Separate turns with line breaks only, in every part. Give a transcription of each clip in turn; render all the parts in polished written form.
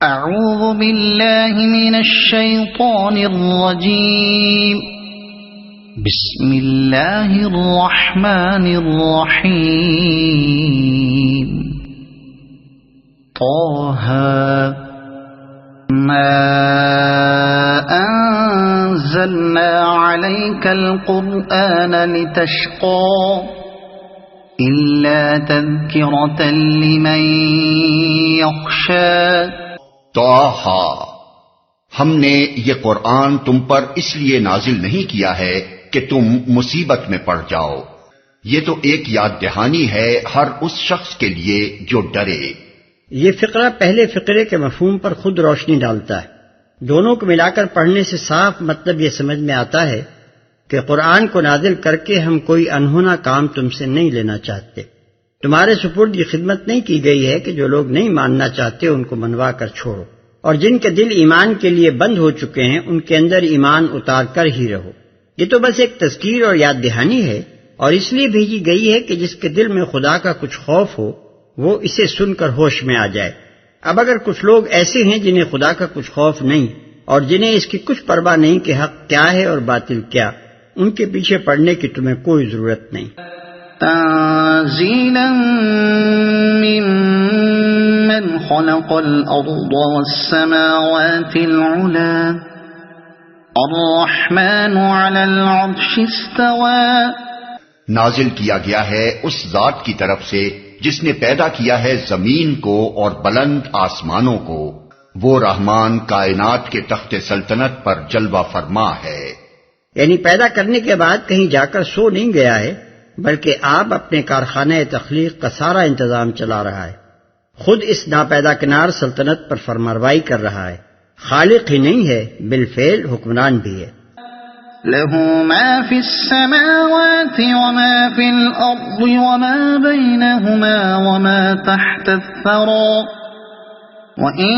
اعوذ باللہ من الشیطان الرجیم بسم اللہ الرحمن الرحیم طه ما انزلنا علیک القرآن لتشقى الا تذکرة لمن یخشى
طه، ہم نے یہ قرآن تم پر اس لیے نازل نہیں کیا ہے کہ تم مصیبت میں پڑ جاؤ، یہ تو ایک یاد دہانی ہے ہر اس شخص کے لیے جو ڈرے۔
یہ فقرہ پہلے فقرے کے مفہوم پر خود روشنی ڈالتا ہے۔ دونوں کو ملا کر پڑھنے سے صاف مطلب یہ سمجھ میں آتا ہے کہ قرآن کو نازل کر کے ہم کوئی انہونا کام تم سے نہیں لینا چاہتے۔ تمہارے سپرد یہ خدمت نہیں کی گئی ہے کہ جو لوگ نہیں ماننا چاہتے ان کو منوا کر چھوڑو، اور جن کے دل ایمان کے لیے بند ہو چکے ہیں ان کے اندر ایمان اتار کر ہی رہو۔ یہ تو بس ایک تذکیر اور یاد دہانی ہے، اور اس لیے بھیجی گئی ہے کہ جس کے دل میں خدا کا کچھ خوف ہو وہ اسے سن کر ہوش میں آ جائے۔ اب اگر کچھ لوگ ایسے ہیں جنہیں خدا کا کچھ خوف نہیں اور جنہیں اس کی کچھ پرواہ نہیں کہ حق کیا ہے اور باطل کیا، ان کے پیچھے پڑنے کی تمہیں کوئی ضرورت نہیں۔
تنزیلا ممن خلق الارض والسماوات العلا الرحمن علی العرش استوى،
نازل کیا گیا ہے اس ذات کی طرف سے جس نے پیدا کیا ہے زمین کو اور بلند آسمانوں کو، وہ رحمان کائنات کے تخت سلطنت پر جلوہ فرما ہے۔
یعنی پیدا کرنے کے بعد کہیں جا کر سو نہیں گیا ہے، بلکہ آپ اپنے کارخانہ تخلیق کا سارا انتظام چلا رہا ہے، خود اس ناپیدا کنار سلطنت پر فرمانروائی کر رہا ہے۔ خالق ہی نہیں ہے، بالفعل حکمران بھی ہے۔
له ما في السماوات وما في الأرض وما بينهما وما تحت الثرى وإن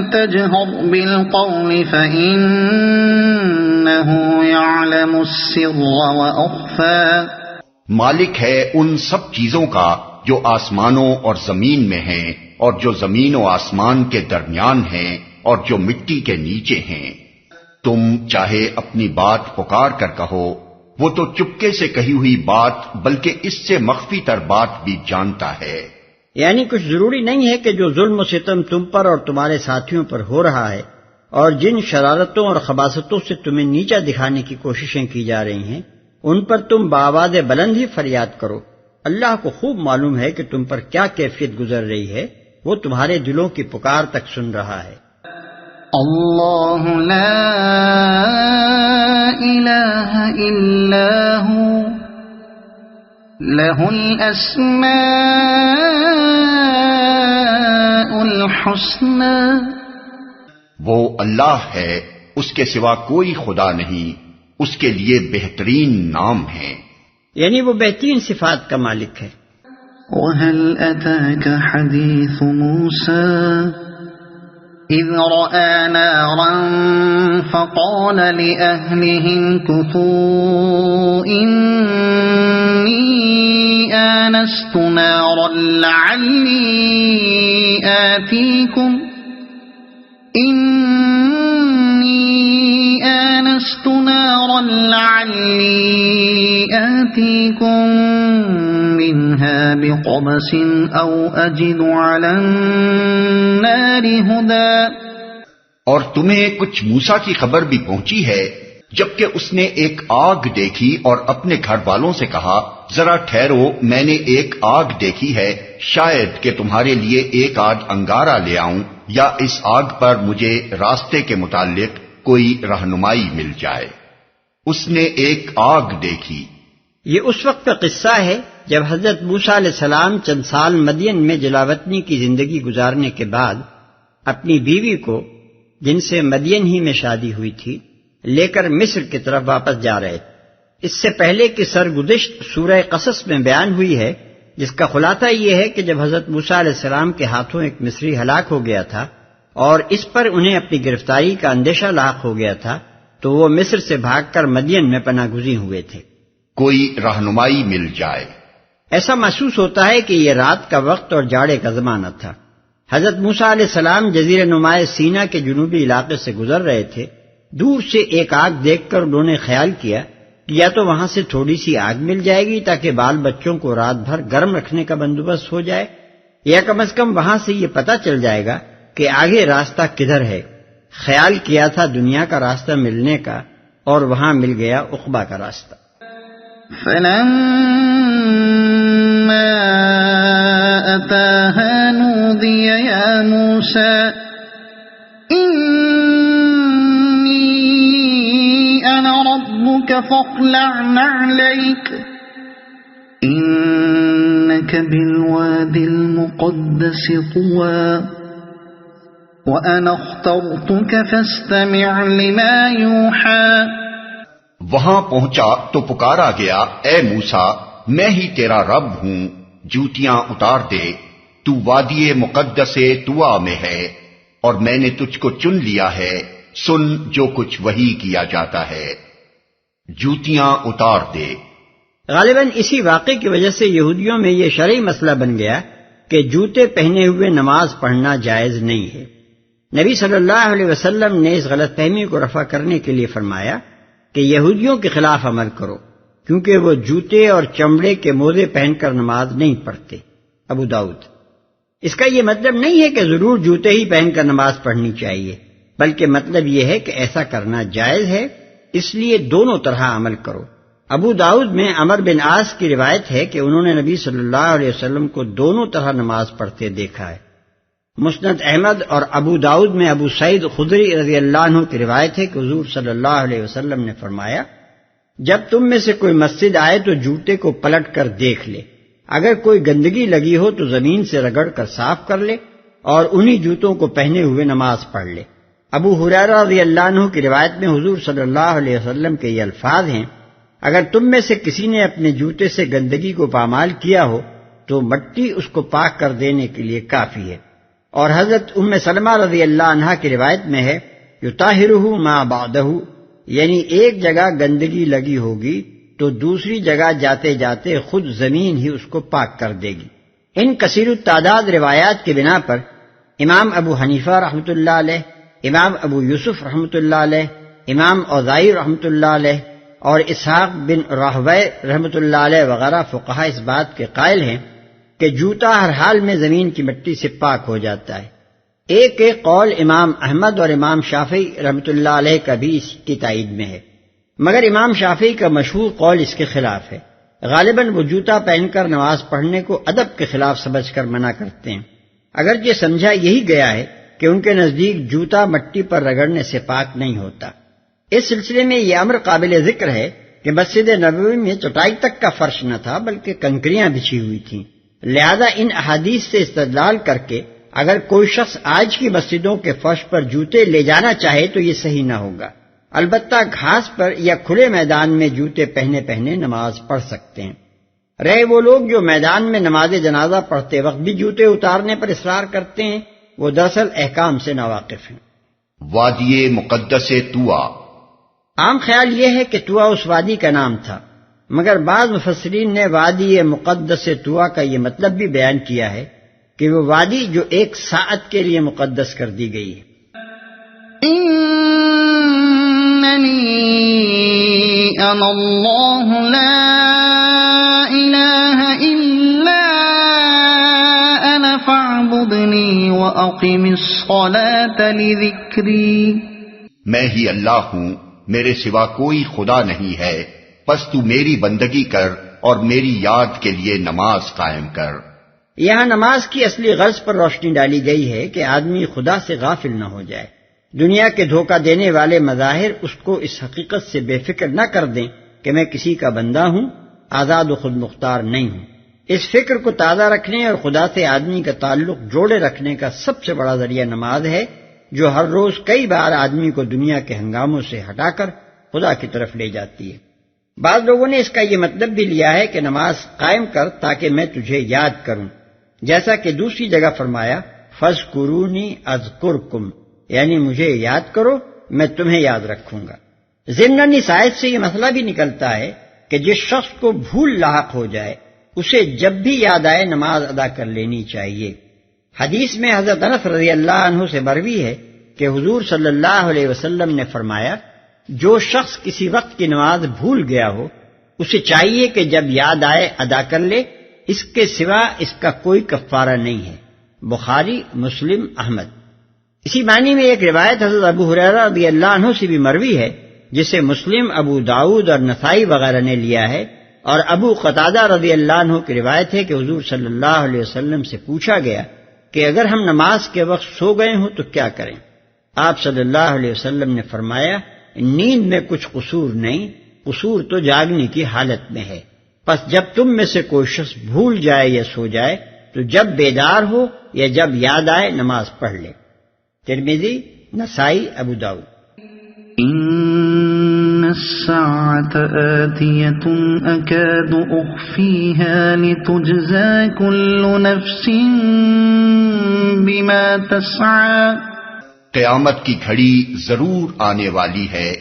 تجهر بالقول فإنه يعلم السر وأخفى،
مالک ہے ان سب چیزوں کا جو آسمانوں اور زمین میں ہیں اور جو زمین و آسمان کے درمیان ہیں اور جو مٹی کے نیچے ہیں۔ تم چاہے اپنی بات پکار کر کہو، وہ تو چپکے سے کہی ہوئی بات بلکہ اس سے مخفی تر بات بھی جانتا ہے۔
یعنی کچھ ضروری نہیں ہے کہ جو ظلم و ستم تم پر اور تمہارے ساتھیوں پر ہو رہا ہے اور جن شرارتوں اور خباثتوں سے تمہیں نیچا دکھانے کی کوششیں کی جا رہی ہیں ان پر تم بآواز بلند ہی فریاد کرو۔ اللہ کو خوب معلوم ہے کہ تم پر کیا کیفیت گزر رہی ہے، وہ تمہارے دلوں کی پکار تک سن رہا ہے۔
اللہ لا الہ الا ہو لہ الاسماء الحسنی،
وہ اللہ ہے، اس کے سوا کوئی خدا نہیں، اس کے لیے بہترین نام ہیں،
یعنی وہ بہترین صفات کا مالک ہے۔
وَهَلْ أَتَاكَ حَدِيثُ مُوسَىٰ إِذْ رَأَىٰ نَارًا فَقَالَ لِأَهْلِهِ امْكُثُوا إِنِّي آنَسْتُ نَارًا لَعَلِّي آتِيكُم مِّنْهَا بِقَبَسٍ أَوْ أَجِدُ عَلَى النَّارِ هُدًى،
اور تمہیں کچھ موسیٰ کی خبر بھی پہنچی ہے جبکہ اس نے ایک آگ دیکھی اور اپنے گھر والوں سے کہا ذرا ٹھہرو، میں نے ایک آگ دیکھی ہے، شاید کہ تمہارے لیے ایک آدھ انگارہ لے آؤں یا اس آگ پر مجھے راستے کے متعلق کوئی رہنمائی مل جائے۔ اس نے ایک آگ دیکھی۔
یہ اس وقت کا قصہ ہے جب حضرت موسیٰ علیہ السلام چند سال مدین میں جلاوطنی کی زندگی گزارنے کے بعد اپنی بیوی کو، جن سے مدین ہی میں شادی ہوئی تھی، لے کر مصر کی طرف واپس جا رہے تھے۔ اس سے پہلے کی سرگزشت سورہ قصص میں بیان ہوئی ہے، جس کا خلاصہ یہ ہے کہ جب حضرت موسیٰ علیہ السلام کے ہاتھوں ایک مصری ہلاک ہو گیا تھا اور اس پر انہیں اپنی گرفتاری کا اندیشہ لاحق ہو گیا تھا تو وہ مصر سے بھاگ کر مدین میں پناہ گزین ہوئے تھے۔
کوئی رہنمائی مل جائے۔
ایسا محسوس ہوتا ہے کہ یہ رات کا وقت اور جاڑے کا زمانہ تھا۔ حضرت موسیٰ علیہ السلام جزیرہ نما سینا کے جنوبی علاقے سے گزر رہے تھے. دور سے ایک آگ دیکھ کر انہوں نے خیال کیا کہ یا تو وہاں سے تھوڑی سی آگ مل جائے گی تاکہ بال بچوں کو رات بھر گرم رکھنے کا بندوبست ہو جائے، یا کم از کم وہاں سے یہ پتہ چل جائے گا کہ آگے راستہ کدھر ہے. خیال کیا تھا دنیا کا راستہ ملنے کا، اور وہاں مل گیا عقبہ کا راستہ.
فلما أتاها نودي يا موسى إني أنا ربك فاخلع نعليك إنك بالوادي المقدس طوى وأنا اخترتك فاستمع لما يوحى.
وہاں پہنچا تو پکارا گیا، اے موسیٰ میں ہی تیرا رب ہوں، جوتیاں اتار دے، تو وادی مقدس طویٰ میں ہے اور میں نے تجھ کو چن لیا ہے، سن جو کچھ وحی کیا جاتا ہے، جوتیاں اتار دے.
غالباً اسی واقعے کی وجہ سے یہودیوں میں یہ شرعی مسئلہ بن گیا کہ جوتے پہنے ہوئے نماز پڑھنا جائز نہیں ہے. نبی صلی اللہ علیہ وسلم نے اس غلط فہمی کو رفع کرنے کے لیے فرمایا کہ یہودیوں کے خلاف عمل کرو، کیونکہ وہ جوتے اور چمڑے کے موزے پہن کر نماز نہیں پڑھتے. ابو داؤد. اس کا یہ مطلب نہیں ہے کہ ضرور جوتے ہی پہن کر نماز پڑھنی چاہیے، بلکہ مطلب یہ ہے کہ ایسا کرنا جائز ہے، اس لیے دونوں طرح عمل کرو. ابو داؤد میں عمر بن عاص کی روایت ہے کہ انہوں نے نبی صلی اللہ علیہ وسلم کو دونوں طرح نماز پڑھتے دیکھا ہے. مسند احمد اور ابو داؤد میں ابو سعید خدری رضی اللہ عنہ کی روایت ہے کہ حضور صلی اللہ علیہ وسلم نے فرمایا، جب تم میں سے کوئی مسجد آئے تو جوتے کو پلٹ کر دیکھ لے، اگر کوئی گندگی لگی ہو تو زمین سے رگڑ کر صاف کر لے اور انہی جوتوں کو پہنے ہوئے نماز پڑھ لے. ابو ہریرہ رضی اللہ عنہ کی روایت میں حضور صلی اللہ علیہ وسلم کے یہ الفاظ ہیں، اگر تم میں سے کسی نے اپنے جوتے سے گندگی کو پامال کیا ہو تو مٹی اس کو پاک کر دینے کے لیے کافی ہے. اور حضرت ام سلمہ رضی اللہ عنہا کی روایت میں ہے، یطہرہ ما بعدہ، یعنی ایک جگہ گندگی لگی ہوگی تو دوسری جگہ جاتے جاتے خود زمین ہی اس کو پاک کر دے گی. ان کثیر التعداد روایات کی بنا پر امام ابو حنیفہ رحمۃ اللہ علیہ، امام ابو یوسف رحمۃ اللہ علیہ، امام اوزاعی رحمۃ اللہ علیہ اور اسحاق بن راہوے رحمۃ اللہ علیہ وغیرہ فقہاء اس بات کے قائل ہیں کہ جوتا ہر حال میں زمین کی مٹی سے پاک ہو جاتا ہے. ایک قول امام احمد اور امام شافعی رحمۃ اللہ علیہ کا بھی اس کی تائید میں ہے، مگر امام شافعی کا مشہور قول اس کے خلاف ہے. غالباً وہ جوتا پہن کر نماز پڑھنے کو ادب کے خلاف سمجھ کر منع کرتے ہیں، اگرچہ سمجھا یہی گیا ہے کہ ان کے نزدیک جوتا مٹی پر رگڑنے سے پاک نہیں ہوتا. اس سلسلے میں یہ امر قابل ذکر ہے کہ مسجد نبوی میں چٹائی تک کا فرش نہ تھا بلکہ کنکریاں بچھی ہوئی تھیں. لہذا ان احادیث سے استدلال کر کے اگر کوئی شخص آج کی مسجدوں کے فرش پر جوتے لے جانا چاہے تو یہ صحیح نہ ہوگا. البتہ گھاس پر یا کھلے میدان میں جوتے پہنے نماز پڑھ سکتے ہیں. رہے وہ لوگ جو میدان میں نماز جنازہ پڑھتے وقت بھی جوتے اتارنے پر اصرار کرتے ہیں، وہ دراصل احکام سے ناواقف ہیں.
وادی مقدس طویٰ.
عام خیال یہ ہے کہ طویٰ اس وادی کا نام تھا، مگر بعض مفسرین نے وادی مقدس طویٰ کا یہ مطلب بھی بیان کیا ہے کہ وہ وادی جو ایک ساعت کے لیے مقدس کر دی گئی ہے.
اننی انا اللہ لا الہ الا انا فاعبدنی واقم الصلاة لذکری.
میں ہی اللہ ہوں، میرے سوا کوئی خدا نہیں ہے، پس تو میری بندگی کر اور میری یاد کے لیے نماز قائم کر.
یہاں نماز کی اصلی غرض پر روشنی ڈالی گئی ہے کہ آدمی خدا سے غافل نہ ہو جائے. دنیا کے دھوکہ دینے والے مظاہر اس کو اس حقیقت سے بے فکر نہ کر دیں کہ میں کسی کا بندہ ہوں، آزاد و خود مختار نہیں ہوں. اس فکر کو تازہ رکھنے اور خدا سے آدمی کا تعلق جوڑے رکھنے کا سب سے بڑا ذریعہ نماز ہے، جو ہر روز کئی بار آدمی کو دنیا کے ہنگاموں سے ہٹا کر خدا کی طرف لے جاتی ہے. بعض لوگوں نے اس کا یہ مطلب بھی لیا ہے کہ نماز قائم کر تاکہ میں تجھے یاد کروں، جیسا کہ دوسری جگہ فرمایا فَاذْكُرُونِي أَذْكُرْكُمْ، یعنی مجھے یاد کرو میں تمہیں یاد رکھوں گا. ضمناً اس آیت سے یہ مسئلہ بھی نکلتا ہے کہ جس شخص کو بھول لاحق ہو جائے اسے جب بھی یاد آئے نماز ادا کر لینی چاہیے. حدیث میں حضرت انس رضی اللہ عنہ سے مروی ہے کہ حضور صلی اللہ علیہ وسلم نے فرمایا، جو شخص کسی وقت کی نماز بھول گیا ہو اسے چاہیے کہ جب یاد آئے ادا کر لے، اس کے سوا اس کا کوئی کفارہ نہیں ہے۔ بخاری، مسلم، احمد۔ اسی معنی میں ایک روایت حضرت ابو ہریرہ رضی اللہ عنہ سے بھی مروی ہے، جسے مسلم، ابو داؤد اور نسائی وغیرہ نے لیا ہے، اور ابو قتادہ رضی اللہ عنہ کی روایت ہے کہ حضور صلی اللہ علیہ وسلم سے پوچھا گیا کہ اگر ہم نماز کے وقت سو گئے ہوں تو کیا کریں؟ آپ صلی اللہ علیہ وسلم نے فرمایا، نیند میں کچھ قصور نہیں، قصور تو جاگنے کی حالت میں ہے۔ پس جب تم میں سے کوئی شخص بھول جائے یا سو جائے تو جب بیدار ہو یا جب یاد آئے نماز پڑھ لے۔ ترمذی، نسائی، ابو داؤد۔
ان الساعة آتية أكاد أخفيها لتجزى كل نفس بما تسعى۔
قیامت کی گھڑی ضرور آنے والی ہے،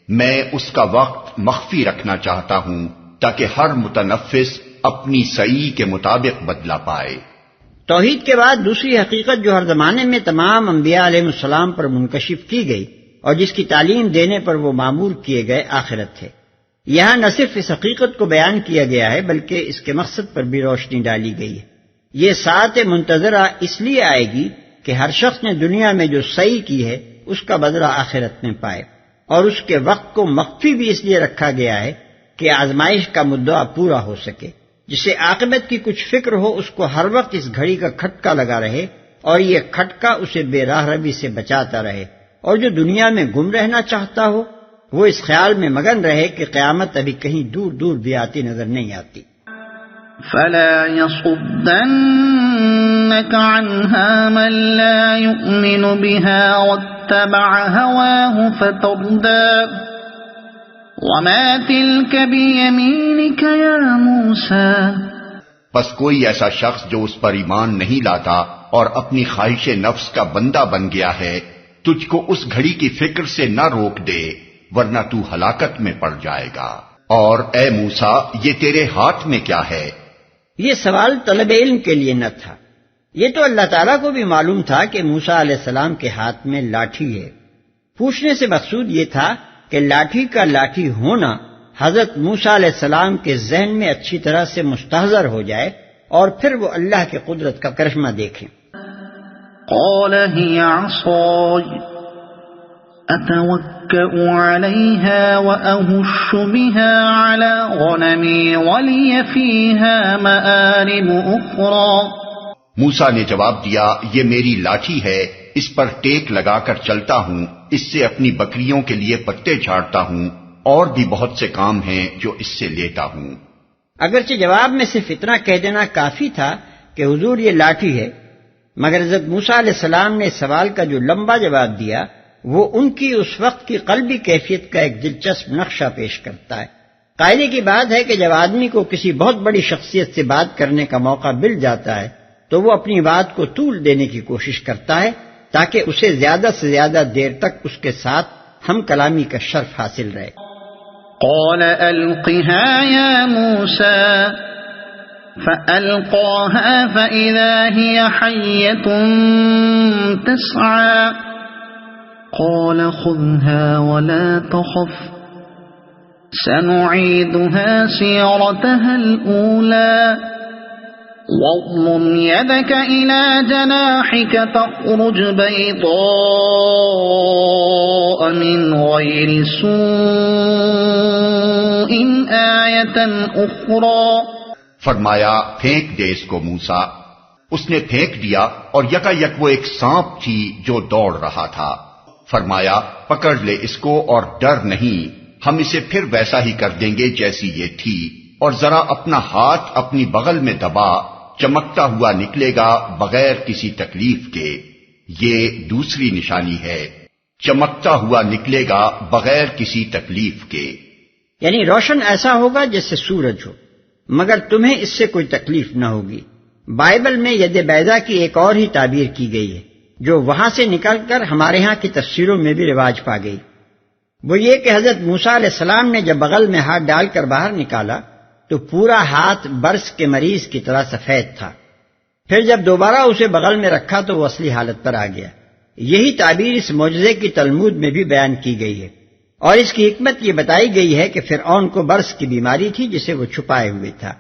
میں اس کا وقت مخفی رکھنا چاہتا ہوں تاکہ ہر متنفس اپنی سعی کے مطابق بدلہ پائے۔
توحید کے بعد دوسری حقیقت جو ہر زمانے میں تمام انبیاء علیہ السلام پر منکشف کی گئی اور جس کی تعلیم دینے پر وہ مامور کیے گئے، آخرت ہے۔ یہاں نہ صرف اس حقیقت کو بیان کیا گیا ہے بلکہ اس کے مقصد پر بھی روشنی ڈالی گئی ہے۔ یہ ساعت منتظرہ اس لیے آئے گی کہ ہر شخص نے دنیا میں جو سعی کی ہے اس کا بدلہ آخرت میں پائے، اور اس کے وقت کو مخفی بھی اس لیے رکھا گیا ہے کہ آزمائش کا مدعا پورا ہو سکے۔ جسے عاقبت کی کچھ فکر ہو اس کو ہر وقت اس گھڑی کا کھٹکا لگا رہے، اور یہ کھٹکا اسے بے راہ روی سے بچاتا رہے، اور جو دنیا میں گم رہنا چاہتا ہو وہ اس خیال میں مگن رہے کہ قیامت ابھی کہیں دور دور بھی آتی نظر نہیں آتی۔
فلا يصدنك عنها من لا يؤمن بها واتبع هواه فتردى وما تلك بيمينك يا موسى۔
بس کوئی ایسا شخص جو اس پر ایمان نہیں لاتا اور اپنی خواہش نفس کا بندہ بن گیا ہے، تجھ کو اس گھڑی کی فکر سے نہ روک دے ورنہ تو ہلاکت میں پڑ جائے گا۔ اور اے موسیٰ، یہ تیرے ہاتھ میں کیا ہے؟
یہ سوال طلب علم کے لیے نہ تھا، یہ تو اللہ تعالیٰ کو بھی معلوم تھا کہ موسیٰ علیہ السلام کے ہاتھ میں لاٹھی ہے۔ پوچھنے سے مقصود یہ تھا کہ لاٹھی کا لاٹھی ہونا حضرت موسیٰ علیہ السلام کے ذہن میں اچھی طرح سے مستحضر ہو جائے اور پھر وہ اللہ کی قدرت کا کرشمہ دیکھیں۔
قال هي عصاي أتوكأ عليها وأهش بها على غنمي ولي فيها مآرب أخرى۔
موسیٰ نے جواب دیا، یہ میری لاٹھی ہے، اس پر ٹیک لگا کر چلتا ہوں، اس سے اپنی بکریوں کے لیے پتے جھاڑتا ہوں، اور بھی بہت سے کام ہیں جو اس سے لیتا ہوں۔
اگرچہ جواب میں صرف اتنا کہہ دینا کافی تھا کہ حضور یہ لاٹھی ہے، مگر حضرت موسیٰ علیہ السلام نے سوال کا جو لمبا جواب دیا وہ ان کی اس وقت کی قلبی کیفیت کا ایک دلچسپ نقشہ پیش کرتا ہے۔ قاعدے کی بات ہے کہ جب آدمی کو کسی بہت بڑی شخصیت سے بات کرنے کا موقع مل جاتا ہے تو وہ اپنی بات کو طول دینے کی کوشش کرتا ہے تاکہ اسے زیادہ سے زیادہ دیر تک اس کے ساتھ ہم کلامی کا شرف حاصل رہے۔
قال ألقها يا موسى فألقاها فإذا هي حية تسعى قال خذها ولا تخف سنعيدها سيرتها الأولى واضمم يدك إلى جناحك تخرج بيضاء من غير سوء آية أخرى۔
فرمایا پھینک دے اس کو موسیٰ۔ اس نے پھینک دیا اور یکا یک وہ ایک سانپ تھی جو دوڑ رہا تھا۔ فرمایا پکڑ لے اس کو اور ڈر نہیں، ہم اسے پھر ویسا ہی کر دیں گے جیسی یہ تھی، اور ذرا اپنا ہاتھ اپنی بغل میں دبا، چمکتا ہوا نکلے گا بغیر کسی تکلیف کے۔ یہ دوسری نشانی ہے، چمکتا ہوا نکلے گا بغیر کسی تکلیف کے،
یعنی روشن ایسا ہوگا جیسے سورج ہو، مگر تمہیں اس سے کوئی تکلیف نہ ہوگی۔ بائبل میں ید بیضا کی ایک اور ہی تعبیر کی گئی ہے جو وہاں سے نکل کر ہمارے ہاں کی تفسیروں میں بھی رواج پا گئی۔ وہ یہ کہ حضرت موسیٰ علیہ السلام نے جب بغل میں ہاتھ ڈال کر باہر نکالا تو پورا ہاتھ برس کے مریض کی طرح سفید تھا، پھر جب دوبارہ اسے بغل میں رکھا تو وہ اصلی حالت پر آ گیا۔ یہی تعبیر اس معجزے کی تلمود میں بھی بیان کی گئی ہے، اور اس کی حکمت یہ بتائی گئی ہے کہ فرعون کو برص کی بیماری تھی جسے وہ چھپائے ہوئے تھا،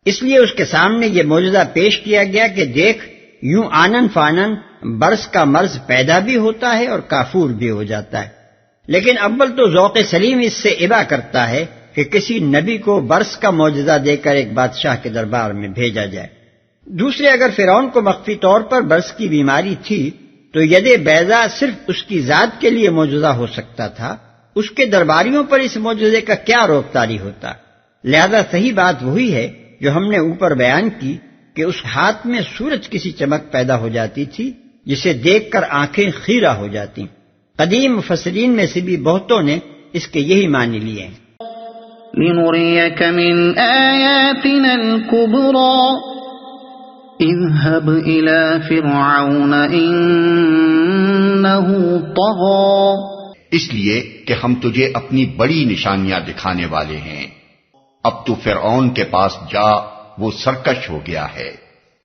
اس لیے اس کے سامنے یہ معجزہ پیش کیا گیا کہ دیکھ، یوں آنن فانن برص کا مرض پیدا بھی ہوتا ہے اور کافور بھی ہو جاتا ہے، لیکن اول تو ذوق سلیم اس سے ابا کرتا ہے کہ کسی نبی کو برص کا معجزہ دے کر ایک بادشاہ کے دربار میں بھیجا جائے۔ دوسرے، اگر فرعون کو مخفی طور پر برص کی بیماری تھی تو ید بیضا صرف اس کی ذات کے لیے معجزہ ہو سکتا تھا، اس کے درباریوں پر اس معجزے کا کیا روک طاری ہوتا؟ لہذا صحیح بات وہی ہے جو ہم نے اوپر بیان کی کہ اس ہاتھ میں سورج کسی چمک پیدا ہو جاتی تھی جسے دیکھ کر آنکھیں خیرہ ہو جاتی۔ قدیم مفسرین میں سے بھی بہتوں نے اس کے یہی معنی لیے ہیں۔
لنريك من آياتنا الكبرى اذهب إلى فرعون إنه طغى،
اس لیے کہ ہم تجھے اپنی بڑی نشانیاں دکھانے والے ہیں، اب تو فرعون کے پاس جا، وہ سرکش ہو گیا ہے۔